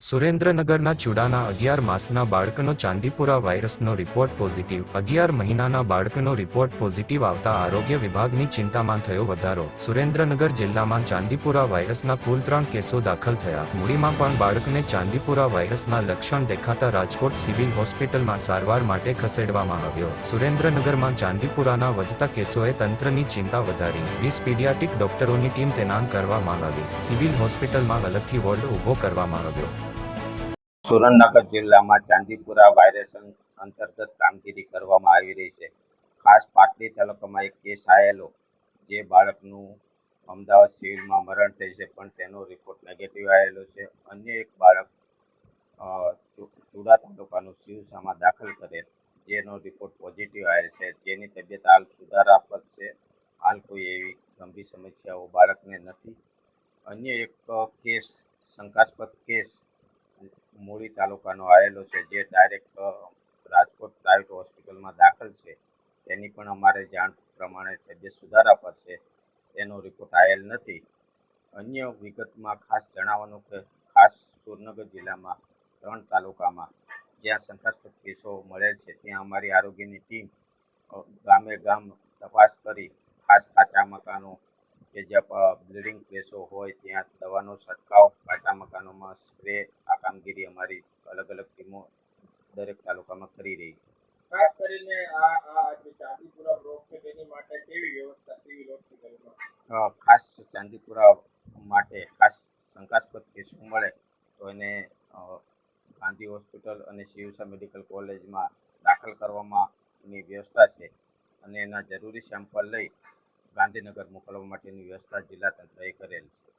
સુરેન્દ્રનગરના ચુડાના 11 માસના બાળકનો ચાંદીપુરા વાયરસનો રિપોર્ટ પોઝિટિવ 11 મહિનાના બાળકનો રિપોર્ટ પોઝિટિવ આવતા આરોગ્ય વિભાગની ચિંતામાં થયો વધારો. સુરેન્દ્રનગર જિલ્લામાં ચાંદીપુરા વાયરસના કુલ 3 કેસો દાખલ થયા. મૂડીમાં પણ બાળકને ચાંદીપુરા વાયરસના લક્ષણ દેખાતા રાજકોટ સિવિલ હોસ્પિટલમાં સારવાર માટે ખસેડવામાં આવ્યો. સુરેન્દ્રનગરમાં ચાંદીપુરાના વધતા કેસોએ તંત્રની ચિંતા વધારી. 20 પીડિયાટ્રિક ડોક્ટરોની ટીમ તૈનાત કરવામાં આવી. સિવિલ હોસ્પિટલમાં અલગથી વોર્ડ ઊભો કરવામાં આવ્યો. સુરેન્દ્રનગર જિલ્લામાં ચાંદીપુરા વાયરસ અંતર્ગત કામગીરી કરવામાં આવી રહી છે. ખાસ પાટડી તાલુકામાં એક કેસ આવેલો, જે બાળકનું અમદાવાદ સિવિલમાં મરણ થઈ છે, પણ તેનો રિપોર્ટ નેગેટિવ આવેલો છે. અન્ય એક બાળક ચુડા તાલુકાનું સિવસામાં દાખલ કરેલ, જેનો રિપોર્ટ પોઝિટિવ આવેલ છે. જેની તબિયત હાલ સુધારા પર છે. હાલ કોઈ એવી ગંભીર સમસ્યાઓ બાળકને નથી. અન્ય એક કેસ, શંકાસ્પદ કેસ મૂળી તાલુકાનો આવેલો છે, જે ડાયરેક્ટ રાજકોટ પ્રાઇવેટ હોસ્પિટલમાં દાખલ છે. તેની પણ અમારે જાણ પ્રમાણે તબિયત સુધારા પર છે. તેનો રિપોર્ટ આવેલ નથી. અન્ય વિગતમાં ખાસ જણાવવાનું કે ખાસ સુરેન્દ્રનગર જિલ્લામાં 3 તાલુકામાં જ્યાં શંકાસ્પદ કેસો મળેલ છે, ત્યાં અમારી આરોગ્યની ટીમ ગામે ગામ તપાસ કરી ખાસ કાચા મકાનો કે જ્યાં બ્લીડિંગ કેસો હોય ત્યાં દવાનો છંટકાવ, કાચા મકાનોમાં સ્પ્રે, આ કામગીરી અમારી અલગ અલગ ટીમો દરેક તાલુકામાં કરી રહી છે. ખાસ કરીને આ જે ચાંદીપુરા રોગ છે તેની માટે કેવી વ્યવસ્થા સિવિલ હોસ્પિટલમાં? ખાસ ચાંદીપુરા માટે ખાસ શંકાસ્પદ કેસો મળે તો એને ગાંધી હોસ્પિટલ અને શિવસા મેડિકલ કોલેજમાં દાખલ કરવામાંની વ્યવસ્થા છે, અને એના જરૂરી સેમ્પલ લઈ ગાંધીનગર મોકલવા માટેની વ્યવસ્થા જિલ્લા તંત્રએ કરેલ છે.